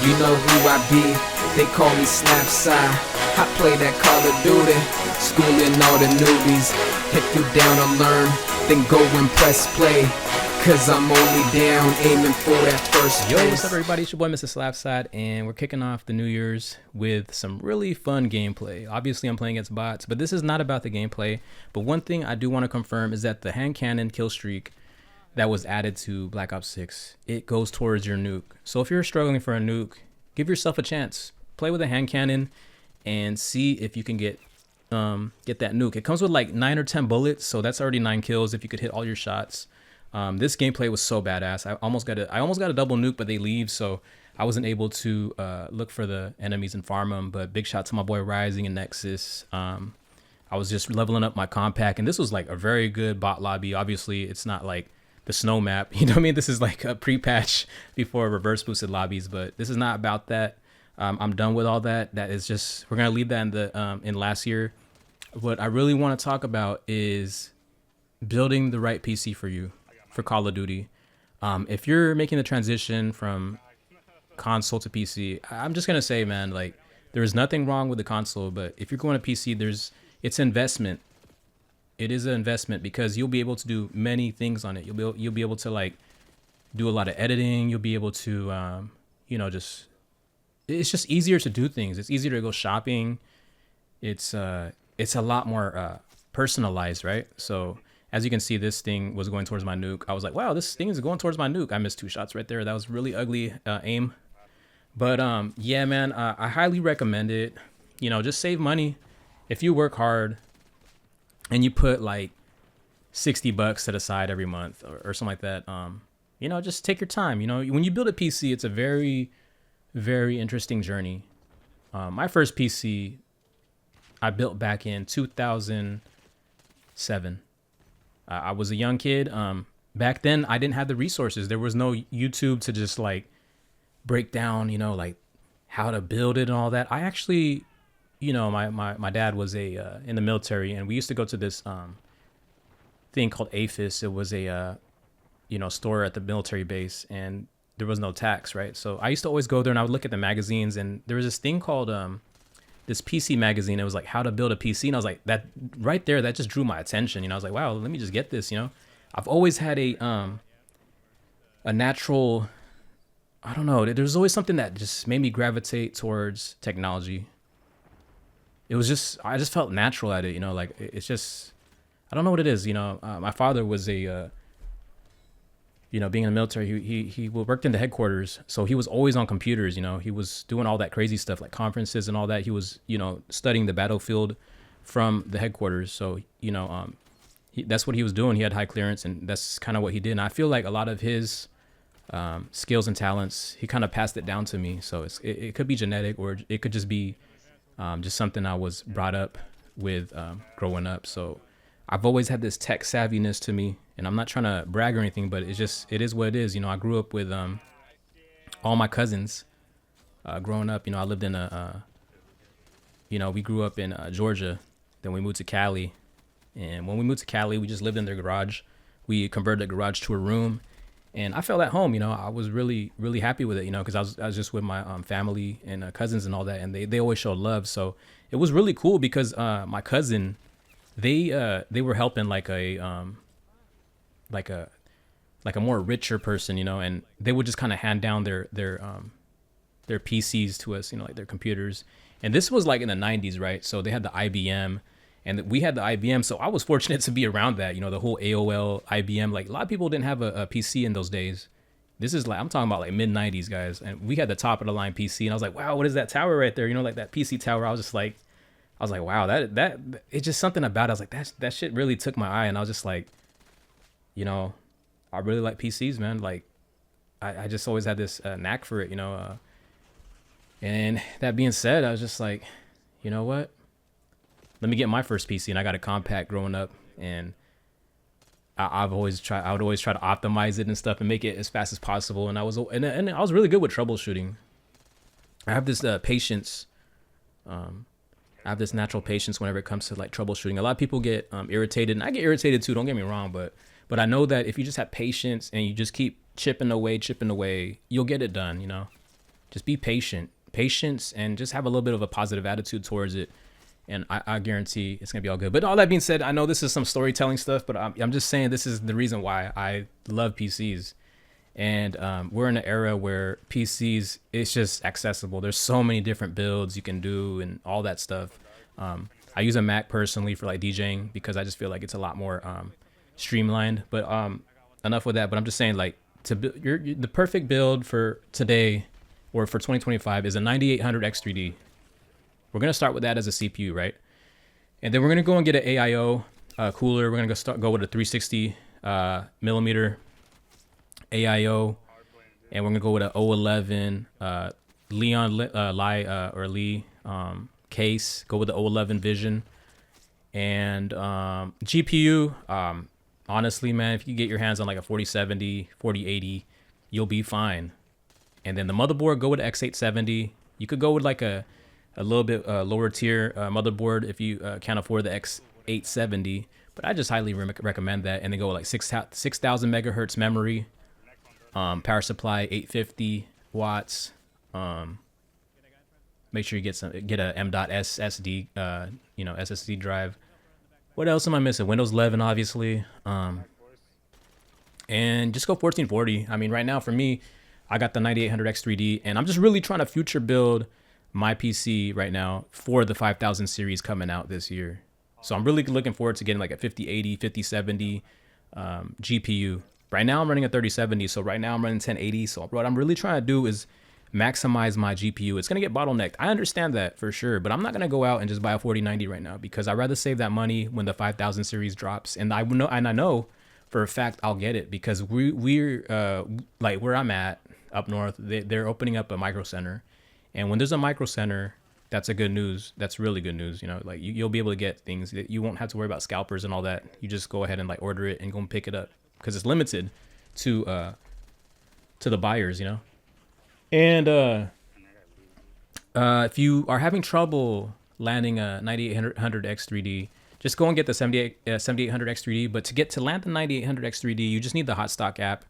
You know who I be, they call me Snapside. I play that Call of Duty, schooling all the newbies. If you down to learn, then go and press play, cause I'm only down aiming for that first place. Yo, what's up everybody, it's your boy Mr. Slapside, and we're kicking off the New Year's with some really fun gameplay. Obviously I'm playing against bots, but this is not about the gameplay. But one thing I do want to confirm is that the hand cannon kill streak that was added to Black Ops 6, it goes towards your nuke. So if you're struggling for a nuke, give yourself a chance. Play with a hand cannon and see if you can get that nuke. It comes with like 9 or 10 bullets, so that's already 9 kills if you could hit all your shots. This gameplay was so badass. I almost got a double nuke, but they leave, so I wasn't able to look for the enemies and farm them. But big shout to my boy Rising and Nexus. I was just leveling up my compact, and this was like a very good bot lobby. Obviously, it's not like the snow map, you know what I mean? This is like a pre-patch before reverse boosted lobbies, but this is not about that. I'm done with all that. That is just, we're gonna leave that in the in last year. What I really want to talk about is building the right PC for you for Call of Duty. If you're making the transition from console to PC, I'm just gonna say, man, like there is nothing wrong with the console, but if you're going to PC, it's investment. It is an investment because you'll be able to do many things on it. You'll be able to like do a lot of editing. You'll be able to it's just easier to do things. It's easier to go shopping. It's a lot more personalized, right? So as you can see, this thing was going towards my nuke. I was like, wow, this thing is going towards my nuke. I missed 2 shots right there. That was really ugly aim. But yeah, man, I highly recommend it. You know, just save money. If you work hard and you put like $60 set aside every month or something like that, you know, just take your time. You know, when you build a PC, it's a very, very interesting journey. My first PC I built back in 2007. I was a young kid. Back then I didn't have the resources. There was no YouTube to just like break down, you know, like how to build it and all that. I actually, you know, my dad was in the military, and we used to go to this thing called AFIS. It was a store at the military base, and there was no tax, right? So I used to always go there and I would look at the magazines, and there was this thing called this PC magazine. It was like how to build a PC, and I was like, that right there, that just drew my attention. You know, I was like, wow, let me just get this. You know, I've always had a natural, I don't know, there was always something that just made me gravitate towards technology. It was just, I just felt natural at it, you know, like it's just, I don't know what it is, you know. My father was being in the military, he worked in the headquarters, so he was always on computers, you know. He was doing all that crazy stuff like conferences and all that. He was, you know, studying the battlefield from the headquarters. So, you know, that's what he was doing. He had high clearance, and that's kind of what he did. And I feel like a lot of his skills and talents, he kind of passed it down to me. So it could be genetic, or it could just be just something I was brought up with growing up. So I've always had this tech savviness to me, and I'm not trying to brag or anything, but it is what it is. You know, I grew up with all my cousins growing up. You know, I lived in we grew up in Georgia. Then we moved to Cali. And when we moved to Cali, we just lived in their garage. We converted the garage to a room, and I felt at home. You know, I was really, really happy with it, you know, because I was just with my family and cousins and all that, and they always showed love. So it was really cool because my cousin, they were helping like a more richer person, you know, and they would just kind of hand down their PCs to us, you know, like their computers. And this was like in the 90s, right? So they had the IBM, and we had the IBM. So I was fortunate to be around that, you know, the whole AOL IBM. Like a lot of people didn't have a PC in those days. This is like, I'm talking about like mid 90s, guys. And we had the top of the line PC, and I was like, wow, what is that tower right there? You know, like that PC tower. I was like, wow, that it's just something about it. I was like, that shit really took my eye. And I was just like, you know, I really like PCs, man. Like I just always had this knack for it, you know. And that being said, I was just like, you know what? Let me get my first PC. And I got a compact growing up, and I would always try to optimize it and stuff and make it as fast as possible. And I was really good with troubleshooting. I have this patience. I have this natural patience whenever it comes to like troubleshooting. A lot of people get irritated, and I get irritated too. Don't get me wrong, but I know that if you just have patience and you just keep chipping away, you'll get it done. You know, just be patient, patience, and just have a little bit of a positive attitude towards it. And I guarantee it's gonna be all good. But all that being said, I know this is some storytelling stuff, but I'm just saying this is the reason why I love PCs. And we're in an era where PCs, it's just accessible. There's so many different builds you can do and all that stuff. I use a Mac personally for like DJing because I just feel like it's a lot more streamlined. But enough with that. But I'm just saying, like, the perfect build for today or for 2025 is a 9800 X3D. We're gonna start with that as a CPU, right? And then we're gonna go and get an AIO cooler. We're gonna go with a 360 millimeter AIO, and we're gonna go with an O11 Lee case. Go with the O11 Vision, and GPU. Honestly, man, if you get your hands on like a 4070, 4080, you'll be fine. And then the motherboard, go with the X870. You could go with like a little bit lower tier motherboard if you can't afford the X870, but I just highly recommend that. And then go with like 6,000 megahertz memory, power supply 850 watts. Make sure you get a M.S SSD, SSD drive. What else am I missing? Windows 11, obviously. And just go 1440. I mean, right now for me, I got the 9800 X3D, and I'm just really trying to future build my PC right now for the 5000 series coming out this year. So I'm really looking forward to getting like a 5080, 5070 GPU. Right now I'm running a 3070, so right now I'm running 1080. So what I'm really trying to do is maximize my GPU. It's gonna get bottlenecked. I understand that for sure, but I'm not gonna go out and just buy a 4090 right now because I'd rather save that money when the 5000 series drops. And I know for a fact I'll get it because we're like where I'm at up north, they're opening up a micro center. And when there's a micro center, that's a good news. That's really good news. You know, like you'll be able to get things that you won't have to worry about scalpers and all that. You just go ahead and like order it and go and pick it up because it's limited to the buyers, you know. And if you are having trouble landing a 9800 X3D, just go and get the 7800 X3D. But to land the 9800 X3D, you just need the hot stock app.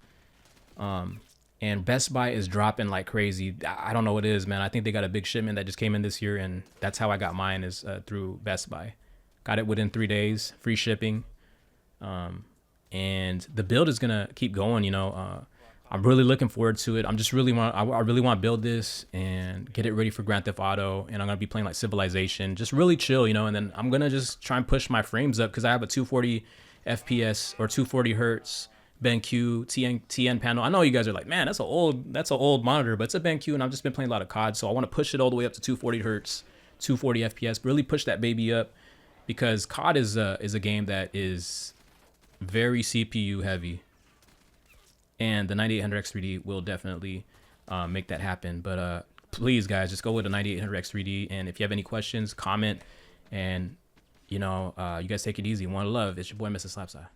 And Best Buy is dropping like crazy. I don't know what it is, man. I think they got a big shipment that just came in this year, and that's how I got mine is through Best Buy. Got it within 3 days, free shipping. And the build is gonna keep going. You know, I'm really looking forward to it. I really want to build this and get it ready for Grand Theft Auto, and I'm gonna be playing like Civilization, just really chill, you know. And then I'm gonna just try and push my frames up because I have a 240 FPS or 240 hertz BenQ TN panel. I know you guys are like, man, that's an old monitor, but it's a BenQ, and I've just been playing a lot of COD, so I want to push it all the way up to 240 hertz, 240 FPS, really push that baby up because COD is a game that is very CPU heavy, and the 9800 X3D will definitely make that happen. But please, guys, just go with the 9800 X3D, and if you have any questions, comment, and you guys take it easy. One love. It's your boy, Mr. Slapside.